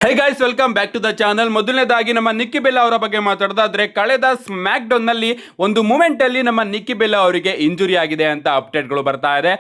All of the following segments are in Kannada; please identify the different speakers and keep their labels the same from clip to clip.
Speaker 1: Hey guys, welcome back to the channel. ಮೊದಲನೇದಾಗಿ ನಮ್ಮ ನಿಕ್ಕಿ ಬೆಲ್ಲಾ ಅವರ ಬಗ್ಗೆ ಮಾತಾಡೋದಾದ್ರೆ, ಕಳೆದ ಸ್ಮ್ಯಾಕ್ ಡೌನ್ ನಲ್ಲಿ ಒಂದು ಮೂಮೆಂಟ್ ಅಲ್ಲಿ ನಮ್ಮ ನಿಕ್ಕಿ ಬೆಲ್ಲಾ ಅವರಿಗೆ ಇಂಜುರಿ ಆಗಿದೆ ಅಂತ ಅಪ್ಡೇಟ್ಗಳು ಬರ್ತಾ ಇದೆ.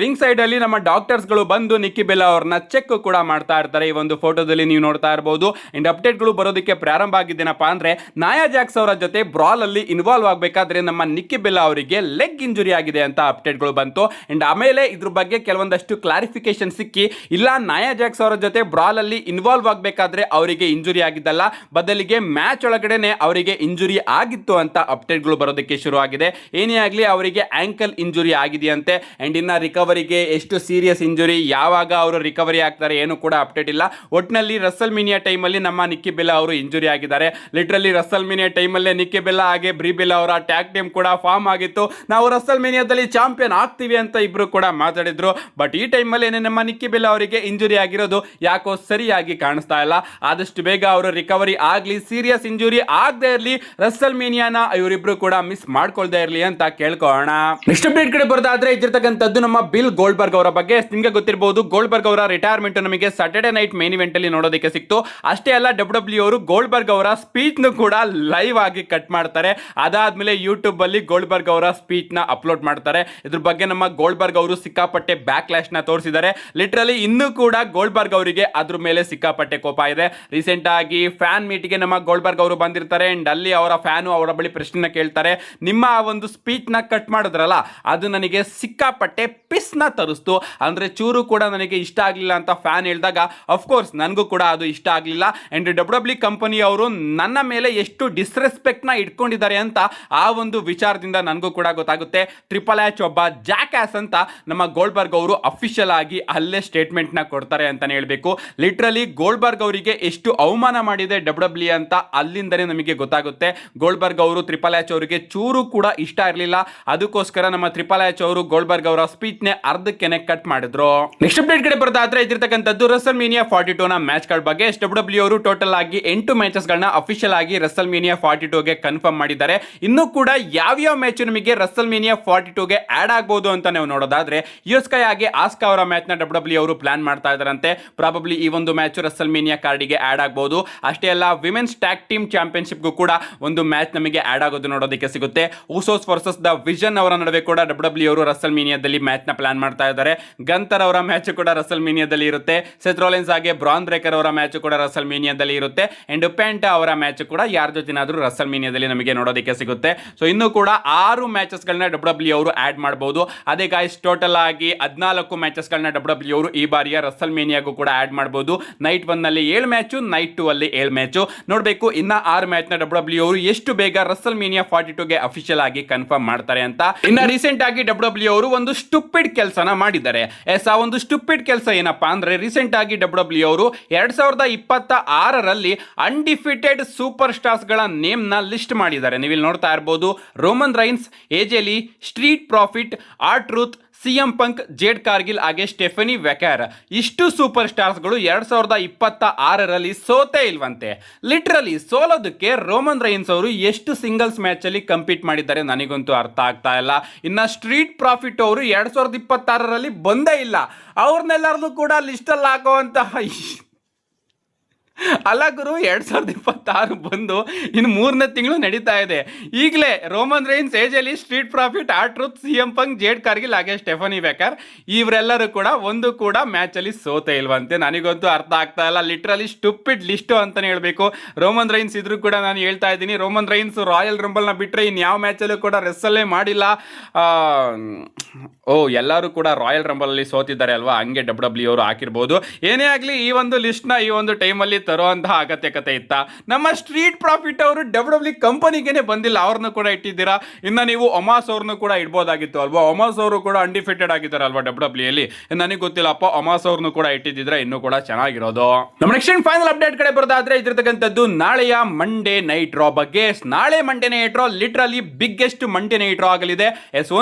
Speaker 1: ರಿಂಗ್ ಸೈಡ್ ಅಲ್ಲಿ ನಮ್ಮ ಡಾಕ್ಟರ್ಸ್ ಗಳು ಬಂದು ನಿಕ್ಕಿ ಬೆಲ್ಲಾ ಅವರನ್ನ ಚೆಕ್ ಕೂಡ ಮಾಡ್ತಾ ಇರ್ತಾರೆ. ಈ ಒಂದು ಫೋಟೋದಲ್ಲಿ ನೀವು ನೋಡ್ತಾ ಇರಬಹುದು. ಅಂಡ್ ಅಪ್ಡೇಟ್ಗಳು ಬರೋದಕ್ಕೆ ಪ್ರಾರಂಭ ಆಗಿದ್ದೇನಪ್ಪ ಅಂದ್ರೆ, ನಾಯಾ ಜಾಕ್ಸ್ ಅವರ ಜೊತೆ ಬ್ರಾಲ್ ಅಲ್ಲಿ ಇನ್ವಾಲ್ವ್ ಆಗಬೇಕಾದ್ರೆ ನಮ್ಮ ನಿಕ್ಕಿ ಬೆಲ್ಲಾ ಅವರಿಗೆ ಲೆಗ್ ಇಂಜುರಿ ಆಗಿದೆ ಅಂತ ಅಪ್ಡೇಟ್ಗಳು ಬಂತು. ಅಂಡ್ ಆಮೇಲೆ ಇದ್ರ ಬಗ್ಗೆ ಕೆಲವೊಂದಷ್ಟು ಕ್ಲಾರಿಫಿಕೇಶನ್ ಸಿಕ್ಕಿ, ಇಲ್ಲ ನಾಯಾ ಜಾಕ್ಸ್ ಅವರ ಜೊತೆ ಬ್ರಾಲ್ ಅಲ್ಲಿ ಇನ್ವಾಲ್ವ್ ಬೇಕಾದ್ರೆ ಅವರಿಗೆ ಇಂಜುರಿ ಆಗಿದ್ದಲ್ಲ, ಬದಲಿಗೆ ಮ್ಯಾಚ್ ಒಳಗಡೆನೆ ಅವರಿಗೆ ಇಂಜುರಿ ಆಗಿತ್ತು ಅಂತ ಅಪ್ಡೇಟ್ಗಳು ಬರೋದಕ್ಕೆ ಶುರು ಆಗಿದೆ. ಏನೇ ಆಗಲಿ ಅವರಿಗೆ ಆಂಕಲ್ ಇಂಜುರಿ ಆಗಿದೆಯಂತೆ. ಅಂಡ್ ಇನ್ನ ರಿಕವರಿಗೆ ಎಷ್ಟು ಸೀರಿಯಸ್ ಇಂಜುರಿ, ಯಾವಾಗ ಅವರು ರಿಕವರಿ ಆಗ್ತಾರೆ ಏನು ಕೂಡ ಅಪ್ಡೇಟ್ ಇಲ್ಲ. ಒಟ್ಟಿನಲ್ಲಿ ರಸಲ್ ಮೀನಿಯಾ ಟೈಮಲ್ಲಿ ನಮ್ಮ ನಿಕ್ಕಿ ಬೆಲ್ಲಾ ಅವರು ಇಂಜುರಿ ಆಗಿದ್ದಾರೆ. ಲಿಟ್ರಲಿ ರಸಲ್ ಮೀನಿಯಾ ಟೈಮಲ್ಲೇ ನಿಕ್ಕಿ ಬೆಲ್ಲಾ ಹಾಗೆ ಬ್ರಿ ಬೆಲ್ಲಾ ಅವರ ಟ್ಯಾಗ್ ಟೀಮ್ ಕೂಡ ಫಾರ್ಮ್ ಆಗಿತ್ತು. ನಾವು ರಸಲ್ ಮೀನಿಯಾದಲ್ಲಿ ಚಾಂಪಿಯನ್ ಆಗ್ತೀವಿ ಅಂತ ಇಬ್ರು ಕೂಡ ಮಾತಾಡಿದ್ರು. ಬಟ್ ಈ ಟೈಮಲ್ಲಿ ನಮ್ಮ ನಿಕ್ಕಿ ಬೆಲ್ಲಾ ಅವರಿಗೆ ಇಂಜುರಿ ಆಗಿರೋದು ಯಾಕೋ ಸರಿಯಾಗಿ ಕಾಣಿಸ್ತಾ ಇಲ್ಲ. ಆದಷ್ಟು ಬೇಗ ಅವರು ರಿಕವರಿ ಆಗ್ಲಿ, ಸೀರಿಯಸ್ ಇಂಜುರಿ ಆಗದೆ ಇರಲಿ, ರಸಲ್ ಮೀನಿಯಾನ ಇವರಿಬ್ರು ಕೂಡ ಮಿಸ್ ಮಾಡ್ಕೊಳ್ದೇ ಇರಲಿ ಅಂತ ಕೇಳ್ಕೊಳ್ಳೋಣ. ನೆಕ್ಸ್ಟ್ ಅಪ್ಡೇಟ್ ಕಡೆ ಬರೋದಾದ್ರೆ, ಇದ್ದಿರ್ತಕ್ಕಂಥದ್ದು ನಮ್ಮ ಬಿಲ್ ಗೋಲ್ಡ್ಬರ್ಗ್ ಅವರ ಬಗ್ಗೆ. ನಿಮಗೆ ಗೊತ್ತಿರಬಹುದು, ಗೋಲ್ಡ್ಬರ್ಗ್ ಅವರ ರಿಟೈರ್ಮೆಂಟ್ ನಮಗೆ ಸ್ಯಾಟರ್ಡೆ ನೈಟ್ ಮೇನ್ ಇವೆಂಟ್ ಅಲ್ಲಿ ನೋಡೋದಕ್ಕೆ ಸಿಕ್ತು. ಅಷ್ಟೇ ಅಲ್ಲ, ಡಬ್ಲ್ಯೂ ಅವರು ಗೋಲ್ಡ್ಬರ್ಗ್ ಅವರ ಸ್ಪೀಚ್ ನು ಕೂಡ ಲೈವ್ ಆಗಿ ಕಟ್ ಮಾಡ್ತಾರೆ. ಅದಾದ್ಮೇಲೆ ಯೂಟ್ಯೂಬ್ ಅಲ್ಲಿ ಗೋಲ್ಡ್ಬರ್ಗ್ ಅವರ ಸ್ಪೀಚ್ ನ ಅಪ್ಲೋಡ್ ಮಾಡ್ತಾರೆ. ಇದ್ರ ಬಗ್ಗೆ ನಮ್ಮ ಗೋಲ್ಡ್ಬರ್ಗ್ ಅವರು ಸಿಕ್ಕಾಪಟ್ಟೆ ಬ್ಯಾಕ್ ಲ್ಯಾಶ್ ನ ತೋರಿಸಿದ್ದಾರೆ. ಲಿಟ್ರಲಿ ಇನ್ನೂ ಕೂಡ ಗೋಲ್ಡ್ಬರ್ಗ್ ಅವರಿಗೆ ಅದ್ರ ಮೇಲೆ ಸಿಕ್ಕಾಪಟ್ಟೆ ಕೋಪ ಇದೆ. ರೀಸೆಂಟ್ ಆಗಿ ಫ್ಯಾನ್ ಮೀಟ್ಗೆ ನಮ್ಮ ಗೋಲ್ಡ್ಬರ್ಗ್ ಅವರು ಬಂದಿರ್ತಾರೆ. ಅಂಡ್ ಅಲ್ಲಿ ಅವರ ಫ್ಯಾನು ಅವರ ಬಳಿ ಪ್ರಶ್ನೆ ಕೇಳ್ತಾರೆ, ನಿಮ್ಮ ಒಂದು ಸ್ಪೀಚ್ ನ ಕಟ್ ಮಾಡಿದ್ರಲ್ಲ, ಅದು ನನಗೆ ಸಿಕ್ಕಾಪಟ್ಟೆ ಪಿಸ್ ನ ತರಿಸ್ತು, ಅಂದ್ರೆ ಚೂರು ಕೂಡ ನನಗೆ ಇಷ್ಟ ಆಗ್ಲಿಲ್ಲ ಅಂತ ಫ್ಯಾನ್ ಹೇಳಿದಾಗ, ಅಫ್ಕೋರ್ಸ್ ನನಗೂ ಕೂಡ ಅದು ಇಷ್ಟ ಆಗ್ಲಿಲ್ಲ. ಅಂಡ್ ಡಬ್ಲ್ಯೂ ಕಂಪನಿ ಅವರು ನನ್ನ ಮೇಲೆ ಎಷ್ಟು ಡಿಸ್ರೆಸ್ಪೆಕ್ಟ್ ನ ಇಟ್ಕೊಂಡಿದ್ದಾರೆ ಅಂತ ಆ ಒಂದು ವಿಚಾರದಿಂದ ನನಗೂ ಕೂಡ ಗೊತ್ತಾಗುತ್ತೆ. ಟ್ರಿಪಲ್ ಎಚ್ ಒಬ್ಬ ಜಾಕ್ಯಾಸ್ ಅಂತ ನಮ್ಮ ಗೋಲ್ಡ್ಬರ್ಗ್ ಅವರು ಅಫಿಷಿಯಲ್ ಆಗಿ ಅಲ್ಲೇ ಸ್ಟೇಟ್ಮೆಂಟ್ ನ ಕೊಡ್ತಾರೆ ಅಂತಾನೆ ಹೇಳ್ಬೇಕು. ಲಿಟ್ರಲಿ ಗೋಲ್ಡ್ಬರ್ಗ್ ಅವರಿಗೆ ಎಷ್ಟು ಅವಮಾನ ಮಾಡಿದೆ ಡಬ್ಲ್ಯೂ ಅಂತ ಅಲ್ಲಿಂದನೇ ನಮಗೆ ಗೊತ್ತಾಗುತ್ತೆ. ಗೋಲ್ಡ್ಬರ್ಗ್ ಅವರು ಟ್ರಿಪಲ್ ಎಚ್ ಅವರಿಗೆ ಚೂರು ಕೂಡ ಇಷ್ಟ ಇರಲಿಲ್ಲ. ಅದಕ್ಕೋಸ್ಕರ ನಮ್ಮ ಟ್ರಿಪಲ್ ಎಚ್ ಅವರು ಗೋಲ್ಡ್ಬರ್ಗ್ ಅವರ ಸ್ಪೀಚ್ ನೆ ಅರ್ಧಕ್ಕೆನೆ ಕಟ್ ಮಾಡಿದ್ರು. ನೆಕ್ಸ್ಟ್ ಅಪ್ಡೇಟ್ ಕಡೆ ಬರೋದಾದ್ರೆ, ಇದಿರ್ತಕ್ಕಂಥದ್ದು ರಸಲ್ ಮೀನಿಯಾ 42 ನ ಮ್ಯಾಚ್ ಗಳ ಬಗ್ಗೆ. ಡಬ್ಲ್ಯೂ ಅವರು ಟೋಟಲ್ ಆಗಿ 8 ಮ್ಯಾಚಸ್ ಗಳನ್ನ ಅಫಿಷಿಯಲ್ ಆಗಿ ರಸಲ್ ಮೀನಿಯಾ 42 ಗೆ ಕನ್ಫರ್ಮ್ ಮಾಡಿದ್ದಾರೆ. ಇನ್ನು ಕೂಡ ಯಾವ್ಯಾವ ಮ್ಯಾಚ್ ನಮಗೆ ರಸಲ್ ಮೀನಿಯಾ 42 ಗೆ ಆಡ್ ಆಗಬಹುದು ಅಂತ ನಾವು ನೋಡೋದಾದ್ರೆ, ಯುಸ್ಕೈ ಹಾಗೆ ಆಸ್ಕಾ ಅವರ ಮ್ಯಾಚ್ ನ ಡಬ್ಲ್ಯೂ ಅವರು ಪ್ಲಾನ್ ಮಾಡ್ತಾ ಇದ್ದಾರಂತೆ. ಪ್ರಾಬಬ್ಲಿ ಈ ಒಂದು ಮ್ಯಾಚ್ ರಸಲ್ ಮೀನಿಯಾ ಕಾರ್ಡಿಗೆ ಆಡ್ ಆಗಬಹುದು. ಅಷ್ಟೇ ಅಲ್ಲ, ವಿಮೆನ್ಸ್ ಟ್ಯಾಗ್ ಟೀಮ್ ಚಾಂಪಿಯನ್ಶಿಪ್ಗೂ ಕೂಡ ಒಂದು ಮ್ಯಾಚ್ ನಮಗೆ ಆಡ್ ಆಗೋದು ನೋಡೋದಕ್ಕೆ ಸಿಗುತ್ತೆ. ಉಸೋಸ್ ವರ್ಸಸ್ ದ ವಿಷನ್ ಅವರ ನಡುವೆ ಕೂಡ ಡಬ್ಲ್ಯೂ ಅವರು ರಸಲ್ ಮೀನಿಯಾದಲ್ಲಿ ಮ್ಯಾಚ್ ನ ಪ್ಲಾನ್ ಮಾಡ್ತಾ ಇದ್ದಾರೆ. ಗಂತರ್ ಅವರ ಮ್ಯಾಚ್ ಕೂಡ ರಸಲ್ ಮೀನಿಯಾದಲ್ಲಿ ಇರುತ್ತೆ. ಸೆತ್ ರೋಲಿನ್ಸ್ ಹಾಗೆ ಬ್ರಾನ್ ಬ್ರೇಕರ್ ಅವರ ಮ್ಯಾಚ್ ಕೂಡ ರಸಲ್ ಮೀನಿಯಾದಲ್ಲಿ ಇರುತ್ತೆ. ಅಂಡ್ ಪೆಂಟಾ ಅವರ ಮ್ಯಾಚ್ ಕೂಡ ಯಾರ ಜೊತೆನಾದ್ರೂ ರಸಲ್ ಮೀನಿಯಾದಲ್ಲಿ ನಮಗೆ ನೋಡೋದಕ್ಕೆ ಸಿಗುತ್ತೆ. ಸೊ ಇನ್ನು ಕೂಡ 6 ಮ್ಯಾಚಸ್ ಗಳನ್ನ ಡಬ್ಲ್ಯೂ ಅವರು ಆಡ್ ಮಾಡಬಹುದು. ಅದೇ ಗಾಯ್ಸ್, ಟೋಟಲ್ ಆಗಿ 14 ಮ್ಯಾಚಸ್ ಗಳನ್ನ ಡಬ್ಲ್ಯೂ ಅವರು ಈ ಬಾರಿಯ ರಸಲ್ ಮೀನಿಯಾಗೂ ಕೂಡ ಆಡ್ ಮಾಡಬಹುದು. ನೈಟ್ 1 ನಲ್ಲಿ 7 ಮ್ಯಾಚ್, ನೈಟ್ 2 ಅಲ್ಲಿ 7 ಮ್ಯಾಚ್. ನೋಡಬೇಕು ಇನ್ನ 6 ಮ್ಯಾಚ್ ನ ಡಬ್ಲ್ಯೂ ಅವರು ಎಷ್ಟು ಬೇಗ ರಸಲ್ ಮೀನಿಯಾ 42 ಗೆ ಅಫಿಷಿಯಲ್ ಆಗಿ ಕನ್ಫರ್ಮ್ ಮಾಡ್ತಾರೆ ಅಂತ. ಇನ್ನ ರೀಸೆಂಟ್ ಆಗಿ ಡಬ್ಲ್ಯೂ ಅವರು ಒಂದು ಸ್ಟುಪಿಡ್ ಕೆಲಸನ ಮಾಡಿದ್ದಾರೆ. ಆ ಒಂದು ಸ್ಟುಪಿಡ್ ಕೆಲಸ ಏನಪ್ಪಾ ಅಂದ್ರೆ, ರೀಸೆಂಟ್ ಆಗಿ ಡಬ್ಲ್ಯೂ ಅವರು 2026ರಲ್ಲಿ ಅನ್ಡಿಫಿಟೆಡ್ ಸೂಪರ್ ಸ್ಟಾರ್ಸ್ ಗಳ ನೇಮ್ ನ ಲಿಸ್ಟ್ ಮಾಡಿದ್ದಾರೆ. ನೀವು ಇಲ್ಲಿ ನೋಡ್ತಾ ಇರಬಹುದು, Roman Reigns, AJ Lee, Street Profit, R Truth, CM Punk, Jade Cargill ಹಾಗೆ ಸ್ಟೆಫನಿ ವೆಕರ್. ಇಷ್ಟು ಸೂಪರ್ ಸ್ಟಾರ್ಸ್ಗಳು 2026ರಲ್ಲಿ ಸೋತೆ ಇಲ್ವಂತೆ. ಲಿಟ್ರಲಿ ಸೋಲೋದಕ್ಕೆ ರೋಮನ್ ರೈನ್ಸ್ ಅವರು ಎಷ್ಟು ಸಿಂಗಲ್ಸ್ ಮ್ಯಾಚ್ ಅಲ್ಲಿ ಕಂಪೀಟ್ ಮಾಡಿದ್ದಾರೆ ನನಗಂತೂ ಅರ್ಥ ಆಗ್ತಾ ಇಲ್ಲ. ಇನ್ನ ಸ್ಟ್ರೀಟ್ ಪ್ರಾಫಿಟ್ ಅವರು 2026ರಲ್ಲಿ ಬಂದೇ ಇಲ್ಲ. ಅವ್ರನ್ನೆಲ್ಲರದು ಕೂಡ ಲಿಸ್ಟ್ ಅಲ್ಲಿ ಹಾಕುವಂತಹ ಅಲ್ಲ ಗುರು, 2026 ಬಂದು ಇನ್ನು 3ನೇ ತಿಂಗಳು ನಡೀತಾ ಇದೆ. ಈಗಲೇ Roman Reigns, AJ Lee, Street Profit, R Truth, CM Punk, Jade Cargill ಹಾಗೆ ಸ್ಟೆಫನಿ ವೆಕರ್ ಇವರೆಲ್ಲರೂ ಕೂಡ ಒಂದು ಕೂಡ ಮ್ಯಾಚ್ ಅಲ್ಲಿ ಸೋತೆ ಇಲ್ವಂತೆ. ನನಗಂತೂ ಅರ್ಥ ಆಗ್ತಾ ಇಲ್ಲ. ಲಿಟ್ರಲಿ ಸ್ಟುಪಿಡ್ ಲಿಸ್ಟು ಅಂತಾನೆ ಹೇಳ್ಬೇಕು. ರೋಮನ್ ರೈನ್ಸ್ ಇದ್ರೂ ಕೂಡ ನಾನು ಹೇಳ್ತಾ ಇದ್ದೀನಿ, ರೋಮನ್ ರೈನ್ಸ್ ರಾಯಲ್ ರಂಬಲ್ ನ ಬಿಟ್ರೆ ಇನ್ ಯಾವ ಮ್ಯಾಚ್ ಅಲ್ಲೂ ಕೂಡ ರೆಸ್ಸಲ್ಲೇ ಮಾಡಿಲ್ಲ. ಎಲ್ಲರೂ ಕೂಡ ರಾಯಲ್ ರಂಬಲ್ ಅಲ್ಲಿ ಸೋತಿದ್ದಾರೆ ಅಲ್ವಾ, ಹಂಗೆ ಡಬ್ಲ್ಯೂ ಅವರು ಹಾಕಿರ್ಬೋದು. ಏನೇ ಆಗಲಿ, ಈ ಒಂದು ಲಿಸ್ಟ್ ನ ಈ ಒಂದು ಟೈಮಲ್ಲಿ ತರುವಂತಹ ಅಗತ್ಯಕತೆ ಇತ್ತ? ನಮ್ಮ ಸ್ಟ್ರೀಟ್ ಪ್ರಾಫಿಟ್ ಅವರು ಡಬ್ಲ್ಯೂ ಕಂಪನಿಗೆ ಬಂದಿಲ್ಲ, ಅವ್ರನ್ನು ಕೂಡ ಇಟ್ಟಿದ್ದೀರಾ. ಇನ್ನು ನೀವು ಒಮಾಸ್ ಅವ್ರನ್ನು ಕೂಡ ಇಡ್ಬೋದಾಗಿತ್ತು ಅಲ್ವಾ. ಒಮಾಸ್ ಅವರು ಕೂಡ ಅನ್ಡಿಫಿಟೆಡ್ ಆಗಿದ್ದಾರೆ ಅಲ್ವಾ ಡಬ್ಲ್ಯೂ ಅಲ್ಲಿ. ನನಗೆ ಗೊತ್ತಿಲ್ಲಪ್ಪ, ಒಮಾಸ್ ಅವ್ರನ್ನು ಕೂಡ ಇಟ್ಟಿದ್ರೆ ಇನ್ನೂ ಕೂಡ ಚೆನ್ನಾಗಿರೋದು. ನಮ್ಮ ನೆಕ್ಸ್ಟ್ ಫೈನಲ್ ಅಪ್ಡೇಟ್ ಕಡೆ ಬರೋದಾದ್ರೆ, ಇದಿರ್ತಕ್ಕಂಥದ್ದು ನಾಳೆಯ ಮಂಡೇ ನೈಟ್ ರಾ ಬಗ್ಗೆ. ನಾಳೆ ಮಂಡೇ ನೈಟ್ ರಾ ಲಿಟ್ರಲಿ ಬಿಗ್ಗೆಸ್ಟ್ ಮಂಡೇ ನೈಟ್ ರಾ ಆಗಲಿದೆ.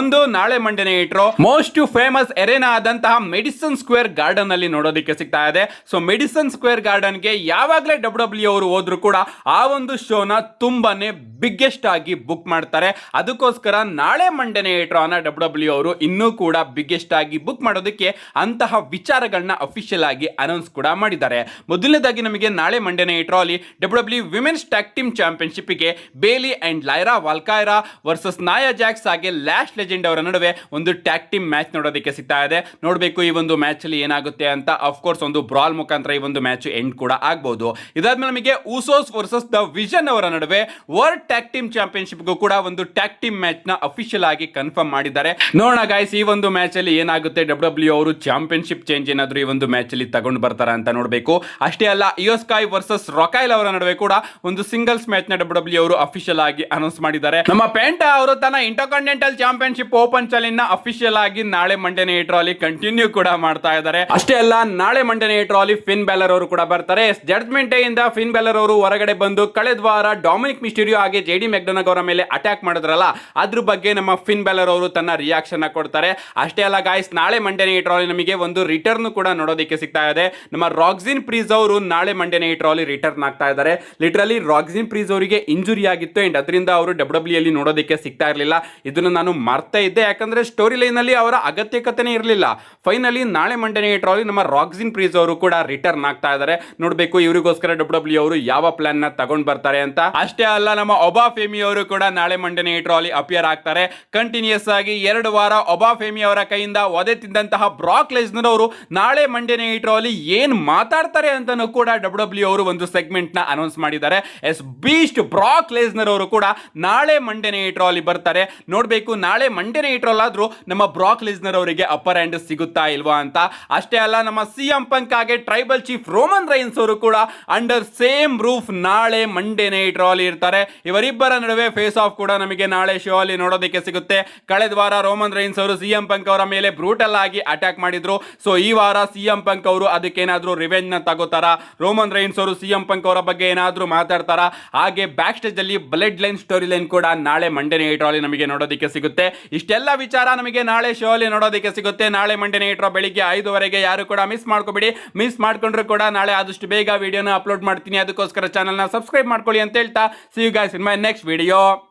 Speaker 1: ಒಂದು ನಾಳೆ ಮಂಡೇ ನೈಟ್ ರಾ ಮೋಸ್ಟ್ ಫೇಮಸ್ ಎರೇನಾ ಆದಂತಹ ಮೆಡಿಸನ್ ಸ್ಕ್ವೇರ್ ಗಾರ್ಡನ್ ಅಲ್ಲಿ ನೋಡೋದಕ್ಕೆ ಸಿಗ್ತಾ ಇದೆ. ಸೊ ಮೆಡಿಸನ್ ಸ್ಕ್ವೇರ್ ಗಾರ್ಡನ್ ಗೆ ಯಾವಾಗ ಯಾವಾಗಲೇ ಡಬ್ಲ್ಯೂ ಅವರು ಹೋದ್ರು ಕೂಡ ಆ ಒಂದು ಶೋನ ತುಂಬಾನೇ ಬಿಗ್ಗೆಸ್ಟ್ ಆಗಿ ಬುಕ್ ಮಾಡ್ತಾರೆ. ಅದಕ್ಕೋಸ್ಕರ ನಾಳೆ ಮಂಡೇ ನೈಟ್ ರಾನ ಡಬ್ಲ್ಯೂ ಅವರು ಇನ್ನೂ ಕೂಡ ಬಿಗ್ಗೆಸ್ಟ್ ಆಗಿ ಬುಕ್ ಮಾಡೋದಕ್ಕೆ ಅಂತಹ ವಿಚಾರಗಳನ್ನ ಅಫಿಷಿಯಲ್ ಆಗಿ ಅನೌನ್ಸ್ ಕೂಡ ಮಾಡಿದ್ದಾರೆ. ಮೊದಲನೇದಾಗಿ ನಮಗೆ ನಾಳೆ ಮಂಡೇ ನೈಟ್ ರಾಲಿ ಡಬ್ಲ್ಯೂ ವಿಮೆನ್ಸ್ ಟ್ಯಾಗ್ ಟೀಮ್ ಚಾಂಪಿಯನ್ಶಿಪ್ಗೆ Bayley and Lyra Valkyria versus Nia Jax ಹಾಗೆ ಲ್ಯಾಶ್ ಲೆಜೆಂಡ್ ಅವರ ನಡುವೆ ಒಂದು ಟ್ಯಾಗ್ ಟೀಮ್ ಮ್ಯಾಚ್ ನೋಡೋದಕ್ಕೆ ಸಿಗ್ತಾ ಇದೆ. ನೋಡಬೇಕು ಈ ಒಂದು ಮ್ಯಾಚ್ ಅಲ್ಲಿ ಏನಾಗುತ್ತೆ ಅಂತ. ಅಫ್ಕೋರ್ಸ್ ಒಂದು ಬ್ರಾಲ್ ಮುಖಾಂತರ ಈ ಒಂದು ಮ್ಯಾಚ್ ಎಂಡ್ ಕೂಡ ಆಗಬಹುದು. ಇದಾದ್ಮೇಲೆ ನಮಗೆ ಊಸೋಸ್ ವರ್ಸಸ್ ದ ವಿಷನ್ ಅವರ ನಡುವೆ ವರ್ಲ್ಡ್ ಟ್ಯಾಗ್ ಟೀಮ್ ಚಾಂಪಿಯನ್ಶಿಪ್ಗೂ ಕೂಡ ಒಂದು ಟ್ಯಾಗ್ ಟೀಮ್ ಮ್ಯಾಚ್ ನ ಅಫಿಷಿಯಲ್ ಆಗಿ ಕನ್ಫರ್ಮ್ ಮಾಡಿದ್ದಾರೆ. ನೋಡೋಣ ಗೈಸ್ ಈ ಒಂದು ಮ್ಯಾಚ್ ಅಲ್ಲಿ ಏನಾಗುತ್ತೆ. ಡಬ್ಲ್ಯೂ ಅವರು ಚಾಂಪಿಯನ್ಶಿಪ್ ಚೇಂಜ್ ಏನಾದ್ರು ಈ ಒಂದು ಮ್ಯಾಚ್ ಅಲ್ಲಿ ತಗೊಂಡು ಬರ್ತಾರ ಅಂತ ನೋಡಬೇಕು. ಅಷ್ಟೇ ಅಲ್ಲ, ಇಯೋ ಸ್ಕೈ ವರ್ಸಸ್ ರೊಕೈಲ್ ಅವರ ನಡುವೆ ಕೂಡ ಒಂದು ಸಿಂಗಲ್ಸ್ ಮ್ಯಾಚ್ ನ ಡಬ್ಲ್ಯೂ ಅವರು ಅಫಿಷಿಯಲ್ ಆಗಿ ಅನೌನ್ಸ್ ಮಾಡಿದ್ದಾರೆ. ನಮ್ಮ ಪೆಂಟಾ ಅವರು ತನ್ನ ಇಂಟರ್ಕಾಂಟಿನೆಂಟಲ್ ಚಾಂಪಿಯನ್ಶಿಪ್ ಓಪನ್ ಚಾಲೆಂಜ್ ನ ಅಫಿಷಿಯಲ್ ಆಗಿ ನಾಳೆ ಮಂಡೇ ನೈಟ್ ರಾಲಿ ಕಂಟಿನ್ಯೂ ಕೂಡ ಮಾಡ್ತಾ ಇದ್ದಾರೆ. ಅಷ್ಟೇ ಅಲ್ಲ, ನಾಳೆ Monday night rally fin Balor ಅವರು ಕೂಡ ಬರ್ತಾರೆ. ಜಡ್ಜ್ಮೆಂಟ್ ಡೇ ಇಂದ ಫಿನ್ ಬ್ಯಾಲರ್ ಅವರು ಹೊರಗಡೆ ಬಂದು ಕಳೆದ ವಾರ ಡೊಮಿನಿಕ್ ಮಿಸ್ಟೀರಿಯೋ ಹಾಗೆ ಜೆಡಿ ಮೆಕ್ಡೊನಾಗ್ ಅವರ ಮೇಲೆ ಅಟ್ಯಾಕ್ ಮಾಡಿದ್ರಲ್ಲ, ಅದ್ರ ಬಗ್ಗೆ ನಮ್ಮ ಫಿನ್ ಬ್ಯಾಲರ್ ಅವರು ತನ್ನ ರಿಯಾಕ್ಷನ್ ಕೊಡ್ತಾರೆ. ಅಷ್ಟೇ ಅಲ್ಲ ಗಾಯ್ಸ್, ನಾಳೆ ಮಂಡೇ ನೈಟ್ ರಾಲಿ ನಮಗೆ ಒಂದು ರಿಟರ್ನ್ ಕೂಡ ನೋಡೋದಕ್ಕೆ ಸಿಗ್ತಾ ಇದೆ. ನಮ್ಮ ರಾಕ್ಸಿನ್ ಪ್ರೀಸ್ ಅವರು ನಾಳೆ ಮಂಡೇ ನೈಟ್ ರಾಲಿ ರಿಟರ್ನ್ ಆಗ್ತಾ ಇದ್ದಾರೆ. ಲಿಟರಲಿ ರಾಕ್ಸಿನ್ ಪ್ರೀಸ್ ಅವರಿಗೆ ಇಂಜುರಿ ಆಗಿತ್ತು ಅಂಡ್ ಅದರಿಂದ ಅವರು ಡಬ್ಲ್ಯೂ ಅಲ್ಲಿ ನೋಡೋದಕ್ಕೆ ಸಿಗ್ತಾ ಇರಲಿಲ್ಲ. ಇದನ್ನು ನಾನು ಮರ್ತಾ ಇದ್ದೆ, ಯಾಕಂದ್ರೆ ಸ್ಟೋರಿ ಲೈನ್ ಅಲ್ಲಿ ಅವರ ಅಗತ್ಯಕತೆನೇ ಇರಲಿಲ್ಲ. ಫೈನಲಿ ನಾಳೆ ಮಂಡೇ ನೈಟ್ ರಾಲಿ ನಮ್ಮ ರಾಕ್ಸಿನ್ ಪ್ರೀಸ್ ಅವರು ಕೂಡ ರಿಟರ್ನ್ ಆಗ್ತಾ ಇದ್ದಾರೆ. ನೋಡಬೇಕು ಇವರಿಗೋಸ್ಕರ ಡಬ್ಲ್ಯೂ ಅವರು ಯಾವ ಪ್ಲಾನ್ ನ ತಗೊಂಡ್ ಬರ್ತಾರೆ ಅಂತ. ಅಷ್ಟೇ ಅಲ್ಲ, ನಮ್ಮ ಒಬಾ ಫೇಮಿ ಅವರು ಕೂಡ ನಾಳೆ ಮಂಡೇ ನೈಟ್ ರಾಲಿ ಅಪಿಯರ್ ಆಗ್ತಾರೆ. ಕಂಟಿನ್ಯೂಸ್ ಆಗಿ 2 ವಾರ ಒಬಾ ಫೇಮಿ ಅವರ ಕೈಯಿಂದ ಒದೆ ತಿಂದಂತಹ ಬ್ರಾಕ್ ಲೆಸ್ನರ್ ಅವರು ನಾಳೆ ಮಂಡೇ ನೈಟ್ ರಾಲಿ ಏನ್ ಮಾತಾಡ್ತಾರೆ ಅಂತಾನೂ ಕೂಡ ಡಬ್ಲ್ಯೂ ಅವರು ಒಂದು ಸೆಗ್ಮೆಂಟ್ ನ ಅನೌನ್ಸ್ ಮಾಡಿದ್ದಾರೆ. ಎಸ್ ಬೀಸ್ಟ್ ಬ್ರಾಕ್ ಲೆಸ್ನರ್ ಅವರು ಕೂಡ ನಾಳೆ ಮಂಡೇ ನೈಟ್ ರಾಲಿ ಬರ್ತಾರೆ. ನೋಡ್ಬೇಕು ನಾಳೆ ಮಂಡೇ ನೈಟ್ ರಾಲ್ ಆದ್ರೂ ನಮ್ಮ ಬ್ರಾಕ್ ಲೆಸ್ನರ್ ಅವರಿಗೆ ಅಪ್ಪರ್ ಹ್ಯಾಂಡ್ ಸಿಗುತ್ತಾ ಇಲ್ವಾ ಅಂತ. ಅಷ್ಟೇ ಅಲ್ಲ, ನಮ್ಮ ಸಿಎಂ ಪಂಕ್ ಹಾಗೆ ಟ್ರೈಬಲ್ ಚೀಫ್ ರೋಮನ್ ರೈನ್ಸ್ ಅವರು ಕೂಡ ಅಂಡರ್ ಸೇಮ್ ರೂಫ್ ನಾಳೆ ಮಂಡೇ ನೈಟ್ ರಾಲಿ ಇರ್ತಾರೆ. ಇವರಿಬ್ಬರ ನಡುವೆ ಫೇಸ್ ಆಫ್ ಕೂಡ ನಮಗೆ ನಾಳೆ ಶೋ ಅಲ್ಲಿ ನೋಡೋದಕ್ಕೆ ಸಿಗುತ್ತೆ. ಕಳೆದ ವಾರ ರೋಮನ್ ರೈನ್ಸ್ ಅವರು ಸಿಎಂ ಪಂಕ್ ಅವರ ಮೇಲೆ ಬ್ರೂಟಲ್ ಆಗಿ ಅಟ್ಯಾಕ್ ಮಾಡಿದ್ರು. ಸೊ ಈ ವಾರ ಸಿಎಂ ಪಂಕ್ ಅವರು ಅದಕ್ಕೇನಾದ್ರೂ ರಿವೆಂಜ್ ನ ತಗೋತಾರ, ರೋಮನ್ ರೈನ್ಸ್ ಅವರು ಸಿಎಂ ಪಂಕ್ ಅವರ ಬಗ್ಗೆ ಏನಾದ್ರೂ ಮಾತಾಡ್ತಾರ. ಹಾಗೆ ಬ್ಯಾಕ್ ಸ್ಟೇಜ್ ಅಲ್ಲಿ ಬ್ಲಡ್ ಲೈನ್ ಸ್ಟೋರಿ ಲೈನ್ ಕೂಡ ನಾಳೆ ಮಂಡೇ ನೈಟ್ ರಾಲಿ ನಮಗೆ ನೋಡೋದಕ್ಕೆ ಸಿಗುತ್ತೆ. ಇಷ್ಟೆಲ್ಲ ವಿಚಾರ ನಮಗೆ ನಾಳೆ ಶೋ ಅಲ್ಲಿ ನೋಡೋದಕ್ಕೆ ಸಿಗುತ್ತೆ. ನಾಳೆ ಮಂಡೇ ನೈಟ್ ರಾ ಬೆಳಿಗ್ಗೆ 5 ಯಾರು ಕೂಡ ಮಿಸ್ ಮಾಡ್ಕೋಬೇಡಿ. ಮಿಸ್ ಮಾಡ್ಕೊಂಡ್ರು ಕೂಡ ನಾಳೆ ಆದಷ್ಟು ಬೇಗ ವಿಡಿಯೋನ ಅಪ್ಲೋಡ್ ಮಾಡ್ತೀನಿ. ಅದಕ್ಕೋಸ್ಕರ ಚಾನಲ್ನ ಸಬ್ಸ್ಕ್ರೈಬ್ ಮಾಡ್ಕೊಳ್ಳಿ ಅಂತ ಹೇಳ್ತಾ, see you guys in my next video.